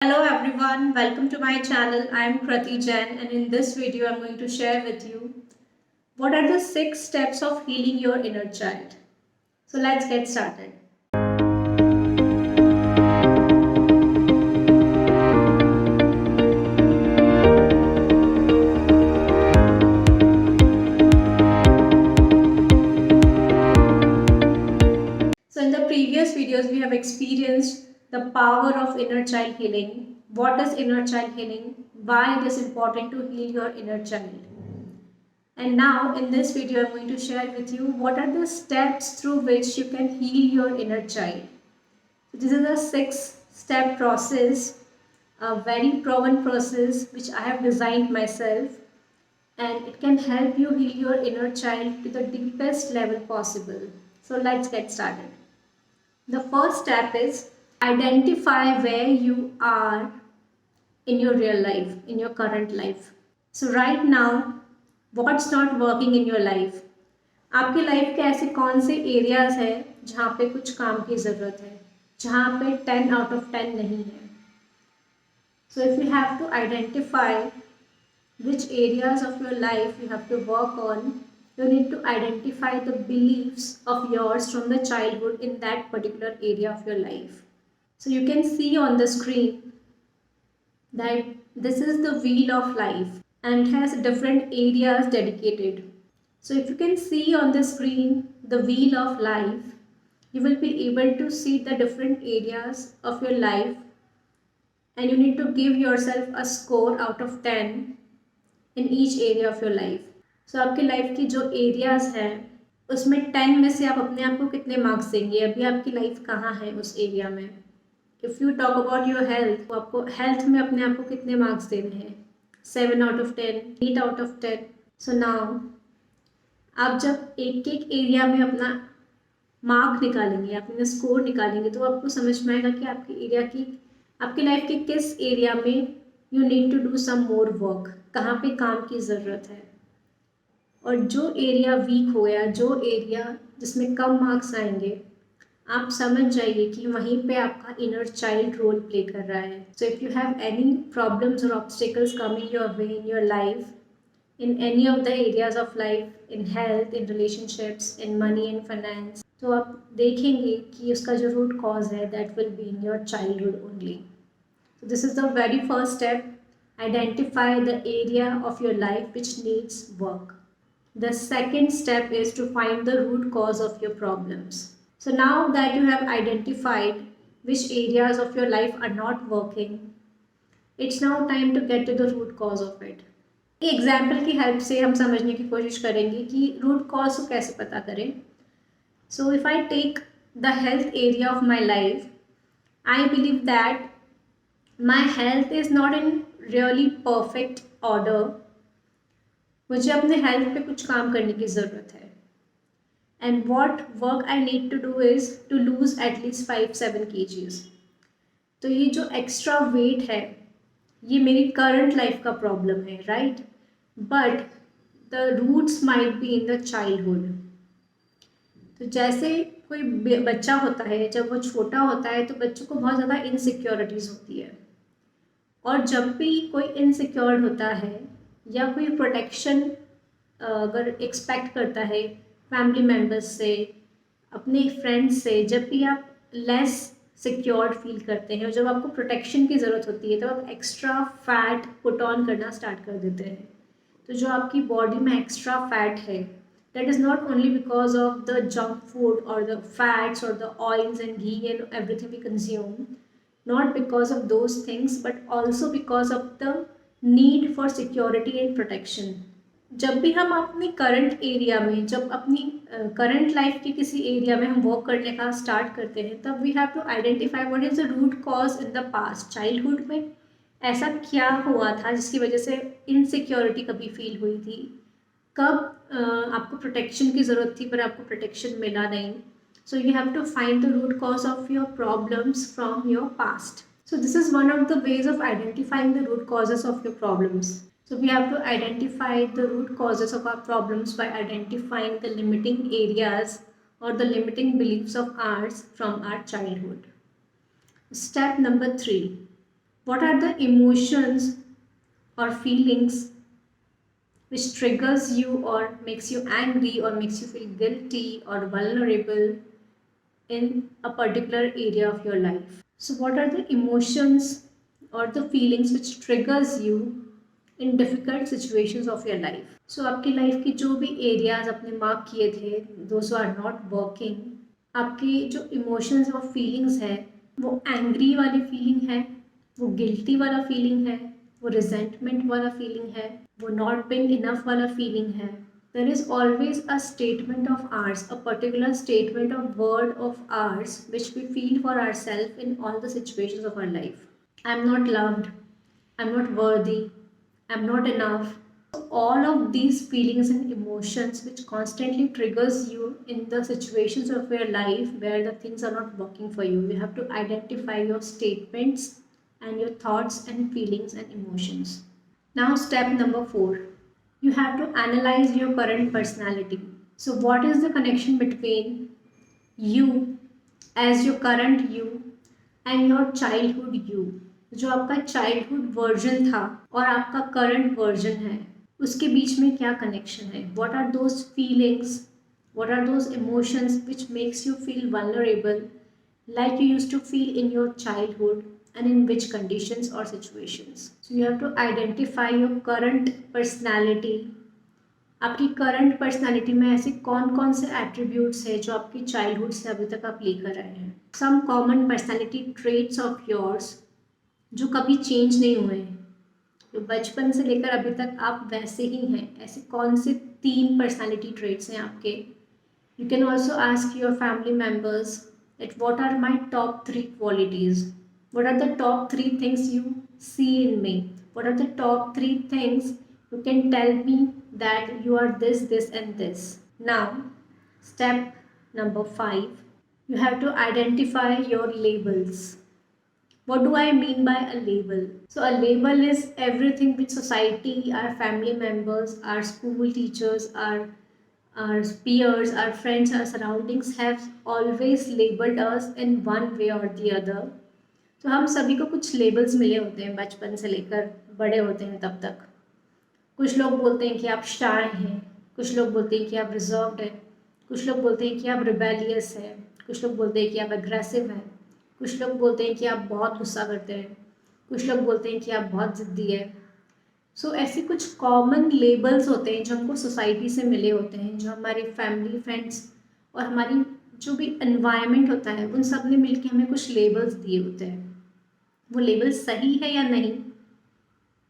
Hello everyone, welcome to my channel. I am Krati Jain and in this video I am going to share with you what are the 6 steps of healing your inner child. So let's get started. So in the previous videos we have experienced the power of inner child healing. What is inner child healing? Why it is important to heal your inner child? And now in this video I'm going to share with you what are the steps through which you can heal your inner child. This is a 6-step process, a very proven process which I have designed myself, and it can help you heal your inner child to the deepest level possible. So let's get started. The first step is identify where you are in your real life, in your current life. So right now, what's not working in your life? आपकी life के ऐसे कौन से areas हैं जहाँ पे कुछ काम की ज़रूरत है, जहाँ पे 10 आउट ऑफ 10 नहीं है. So if you have to identify which areas of your life you have to work on, you need to identify the beliefs of yours from the childhood in that particular area of your life. So you can see on the screen that this is the wheel of life and it has different areas dedicated. So if you can see on the screen the wheel of life, you will be able to see the different areas of your life and you need to give yourself a score out of 10 in each area of your life. So आपके life की जो areas हैं उसमें 10 में से आप अपने आप को कितने मार्क्स देंगे, अभी आपकी लाइफ कहाँ है उस एरिया में. If you talk about your health, तो आपको हेल्थ में अपने आप को कितने मार्क्स देने हैं, 7 out of 10, 8 out of 10. So now आप जब एक एक एरिया में अपना मार्क निकालेंगे, अपने स्कोर निकालेंगे, तो आपको समझ में आएगा कि आपकी एरिया की, आपकी लाइफ के किस एरिया में you need to do some more work, कहाँ पे काम की ज़रूरत है. और जो एरिया वीक हो गया, जो एरिया जिसमें कम मार्क्स आएंगे, आप समझ जाइए कि वहीं पे आपका इनर चाइल्ड रोल प्ले कर रहा है. So if you have any problems or obstacles coming your way in your life, in any of the areas of life, in health, in relationships, in money and finance, तो आप देखेंगे कि उसका जो root cause है that will be in your childhood only. So this is the very first step. Identify the area of your life which needs work. The second step is to find the root cause of your problems. So now that you have identified which areas of your life are not working, it's now time to get to the root cause of it. Example की help से हम समझने की कोशिश करेंगे कि root cause को कैसे पता करें. So if I take the health area of my life, I believe that my health is not in really perfect order. मुझे अपने हेल्थ पे कुछ काम करने की ज़रूरत है. And what work I need to do is to lose at least 5-7 kgs. तो ये जो एक्स्ट्रा वेट है ये मेरी करंट लाइफ का प्रॉब्लम है, right. But the roots might be in the childhood. तो जैसे कोई बच्चा होता है, जब वो छोटा होता है तो बच्चों को बहुत ज़्यादा इनसिक्योरिटीज़ होती है. और जब भी कोई इनसिक्योर होता है या कोई प्रोटेक्शन अगर एक्सपेक्ट करता है फैमिली मेम्बर्स से, अपने फ्रेंड्स से, जब भी आप लेस सिक्योर्ड फील करते हैं और जब आपको प्रोटेक्शन की ज़रूरत होती है तो आप एक्स्ट्रा फैट पुट ऑन करना स्टार्ट कर देते हैं. तो जो आपकी बॉडी में एक्स्ट्रा फैट है, that is not only because of the junk food और द फैट्स और the oils and ghee and everything we consume, not because of those things but also because of the need for security and protection. जब भी हम अपनी current area में, जब अपनी current life के किसी एरिया में हम वर्क करने का स्टार्ट करते हैं, तब we have to identify what is the root cause in the past. Childhood में ऐसा क्या हुआ था जिसकी वजह से इनसिक्योरिटी कभी फील हुई थी, कब आपको प्रोटेक्शन की ज़रूरत थी पर आपको प्रोटेक्शन मिला नहीं. So you have to find the root cause of your problems from your past. So this is one of the ways of identifying the root causes of your problems. So we have to identify the root causes of our problems by identifying the limiting areas or the limiting beliefs of ours from our childhood. Step number 3. What are the emotions or feelings which triggers you or makes you angry or makes you feel guilty or vulnerable in a particular area of your life? So what are the emotions or the feelings which triggers you in difficult situations of your life? So आपकी life की जो भी areas आपने mark किए थे, those who are not working, आपकी जो emotions और फीलिंग्स है वो एंग्री वाली फीलिंग है, वो गिल्टी वाला फीलिंग है, वो रिजेंटमेंट वाला फीलिंग है, वो नॉट बीइंग इनफ वाला फीलिंग है. There is always a statement of ours, a particular statement of word of ours which we feel for ourselves in all the situations of our life. I'm not loved, I'm not worthy, I'm not enough. All of these feelings and emotions which constantly triggers you in the situations of your life where the things are not working for you. You have to identify your statements and your thoughts and feelings and emotions. Now step number 4. You have to analyze your current personality. So what is the connection between you as your current you and your childhood you? जो आपका childhood version था और आपका current version है उसके बीच में क्या connection है? What are those feelings, what are those emotions which makes you feel vulnerable like you used to feel in your childhood and in which conditions or situations? So you have to identify your current personality. आपकी current personality में ऐसे कौन कौन से attributes है जो आपकी childhood से अभी तक आप लेकर आए हैं. Some common personality traits of yours जो कभी चेंज नहीं हुए हैं, जो बचपन से लेकर अभी तक आप वैसे ही हैं. ऐसे कौन से 3 पर्सनालिटी ट्रेट्स हैं आपके? You can also ask your family members that what are my top 3 qualities, what are the top 3 things you see in me, what are the top 3 things you can tell me that you are this, this and this. Now, step number 5, you have to identify your labels. What do I mean by a label? So a label is everything which society, our family members, our school teachers, our peers, our friends, our surroundings have always labeled us in one way or the other. तो हम सभी को कुछ labels मिले होते हैं बचपन से लेकर बड़े होते हैं तब तक. कुछ लोग बोलते हैं कि आप शाय हैं, कुछ लोग बोलते हैं कि आप रिजर्व्ड हैं, कुछ लोग बोलते हैं कि आप रिबेलियस हैं, कुछ लोग बोलते हैं कि आप एग्रेसिव हैं, कुछ लोग बोलते हैं कि आप बहुत गुस्सा करते हैं, कुछ लोग बोलते हैं कि आप बहुत ज़िद्दी है. सो ऐसे कुछ कॉमन लेबल्स होते हैं जो हमको सोसाइटी से मिले होते हैं, जो हमारे फैमिली फ्रेंड्स और हमारी जो भी एनवायरनमेंट होता है उन सब ने मिलकर हमें कुछ लेबल्स दिए होते हैं. वो लेबल्स सही है या नहीं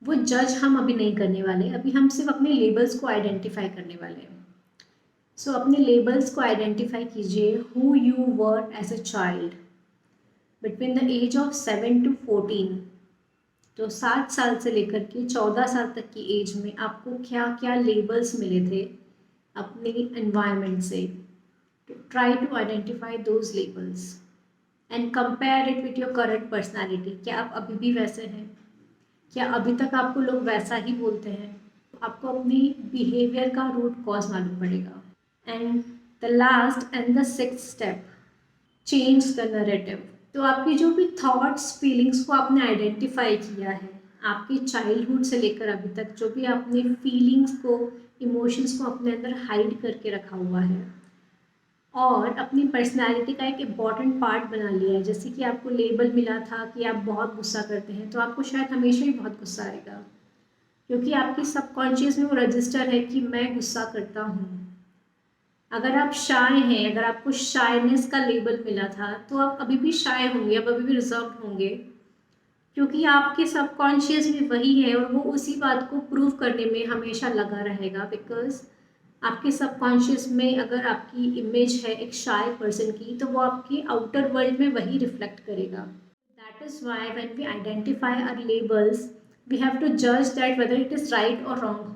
वो जज हम अभी नहीं करने वाले. अभी हम सिर्फ अपने लेबल्स को आइडेंटिफाई करने वाले हैं. सो अपने लेबल्स को आइडेंटिफाई कीजिए. Who you were as a child between the age of 7 to 14. तो 7 साल से लेकर के 14 साल तक की एज में आपको क्या क्या लेबल्स मिले थे अपने एनवायरनमेंट से. Try to identify those labels and compare it with your current personality. क्या आप अभी भी वैसे हैं? क्या अभी तक आपको लोग वैसा ही बोलते हैं? आपको अपनी बिहेवियर का रूट कॉज मालूम पड़ेगा. And the last and the 6th step, change the narrative. तो आपकी जो भी थॉट्स फीलिंग्स को आपने आइडेंटिफाई किया है आपके चाइल्डहुड से लेकर अभी तक, जो भी आपने फीलिंग्स को इमोशंस को अपने अंदर हाइड करके रखा हुआ है और अपनी पर्सनालिटी का एक इम्पॉर्टेंट पार्ट बना लिया है. जैसे कि आपको लेबल मिला था कि आप बहुत गुस्सा करते हैं, तो आपको शायद हमेशा ही बहुत गुस्सा आएगा क्योंकि आपकी सबकॉन्शियस में वो रजिस्टर है कि मैं गुस्सा करता हूँ. अगर आप शाय हैं, अगर आपको शायनेस का लेबल मिला था तो आप अभी भी शाय होंगे, आप अभी भी रिजर्व होंगे क्योंकि आपके सबकॉन्शियस में वही है और वो उसी बात को प्रूव करने में हमेशा लगा रहेगा. बिकॉज आपके सबकॉन्शियस में अगर आपकी इमेज है एक शाय पर्सन की तो वो आपके आउटर वर्ल्ड में वही रिफ्लेक्ट करेगा. That is why when we identify our labels we have to जज that whether it is right or wrong.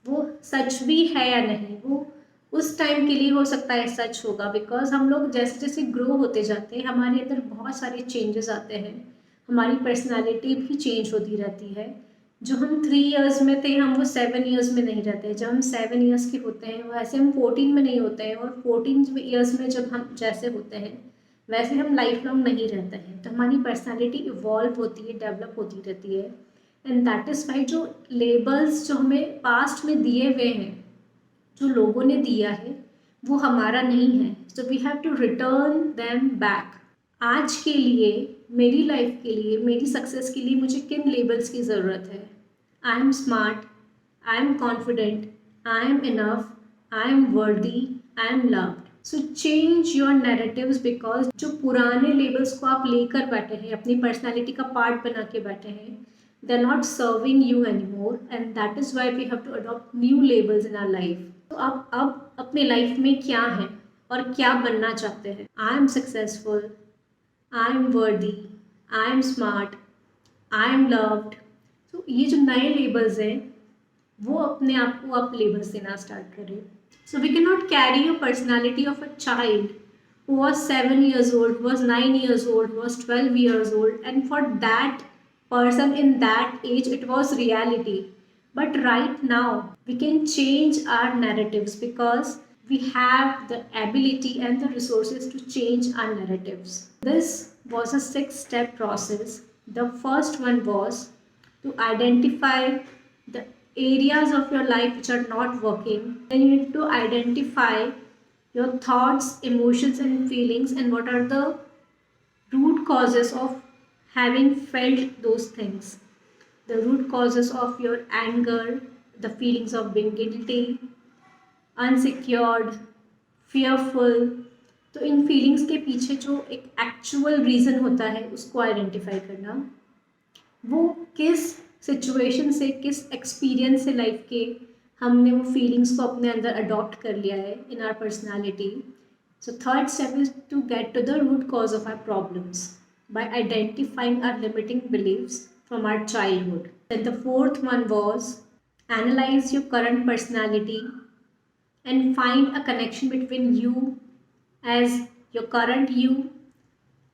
वो सच भी है या नहीं, वो उस टाइम के लिए हो सकता है सच होगा. बिकॉज हम लोग जैसे जैसे ग्रो होते जाते हैं हमारे अंदर बहुत सारे चेंजेस आते हैं, हमारी पर्सनालिटी भी चेंज होती रहती है. जो हम 3 इयर्स में थे हम वो 7 इयर्स में नहीं रहते. जब हम 7 इयर्स के होते हैं वैसे हम 14 में नहीं होते हैं और 14 इयर्स में जब हम जैसे होते हैं वैसे हम लाइफ लॉन्ग नहीं रहते हैं, तो हमारी पर्सनालिटी इवॉल्व होती है, डेवलप होती रहती है। एंड दैट इज़ वाई जो लेबल्स जो हमें पास्ट में दिए हुए हैं, जो लोगों ने दिया है, वो हमारा नहीं है। So we have to return them back. आज के लिए, मेरी लाइफ के लिए, मेरी सक्सेस के लिए मुझे किन लेबल्स की ज़रूरत है? I am smart, I am confident, I am enough, I am वर्दी, I am loved. So change your narratives, because जो पुराने लेबल्स को आप लेकर बैठे हैं, अपनी पर्सनैलिटी का पार्ट बना के बैठे हैं, they are not serving you any more, and that is why we have to adopt new labels in our life. तो आप अब अपने लाइफ में क्या हैं और क्या बनना चाहते हैं? I am successful, I am वर्दी, I am smart, I am loved. तो ये जो नए लेबल्स हैं, वो अपने आप को आप लेबल्स देना स्टार्ट करें। So we can not carry a personality of a child who was 7 years old, who was 9 years old, who was 12 years old, and for that person in that age it was reality. But right now we can change our narratives, because we have the ability and the resources to change our narratives. This was a 6-step process. The first one was to identify the areas of your life which are not working. Then you need to identify your thoughts, emotions, and feelings, and what are the root causes of having felt those things. The root causes of your anger, the feelings of being guilty, unsecured, fearful. तो इन feelings के पीछे जो एक actual reason होता है, उसको identify करना। वो किस सिचुएशन से, किस एक्सपीरियंस से लाइफ के हमने वो फीलिंग्स को अपने अंदर अडॉप्ट कर लिया है in our personality. So third step is to get to the root cause of our problems by identifying our limiting beliefs from our childhood. Then the fourth one was analyze your current personality and find a connection between you as your current you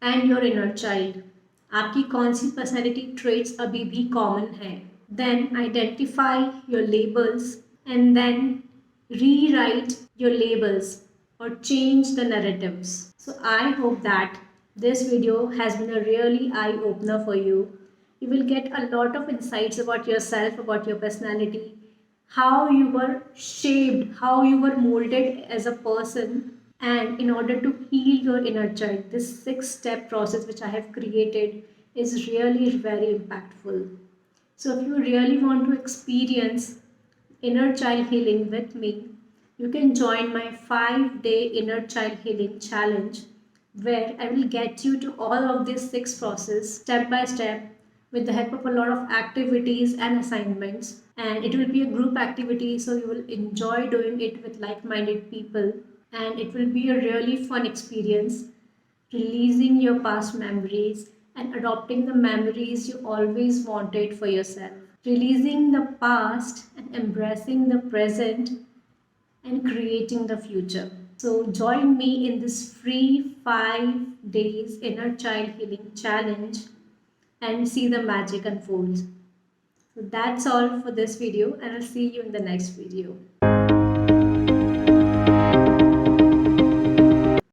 and your inner child. आपकी कौन सी personality traits अभी भी common है? Then identify your labels and then rewrite your labels or change the narratives. So I hope that this video has been a really eye-opener for you. You will get a lot of insights about yourself, about your personality, how you were shaped, how you were molded as a person. And in order to heal your inner child, this 6-step process which I have created is really very impactful. So if you really want to experience inner child healing with me, you can join my 5-day inner child healing challenge, where I will get you to all of these 6 processes step by step with the help of a lot of activities and assignments. And it will be a group activity, so you will enjoy doing it with like-minded people, and it will be a really fun experience, releasing your past memories and adopting the memories you always wanted for yourself, releasing the past and embracing the present and creating the future. So join me in this free 5 days inner child healing challenge and see the magic unfold. So that's all for this video, and I'll see you in the next video.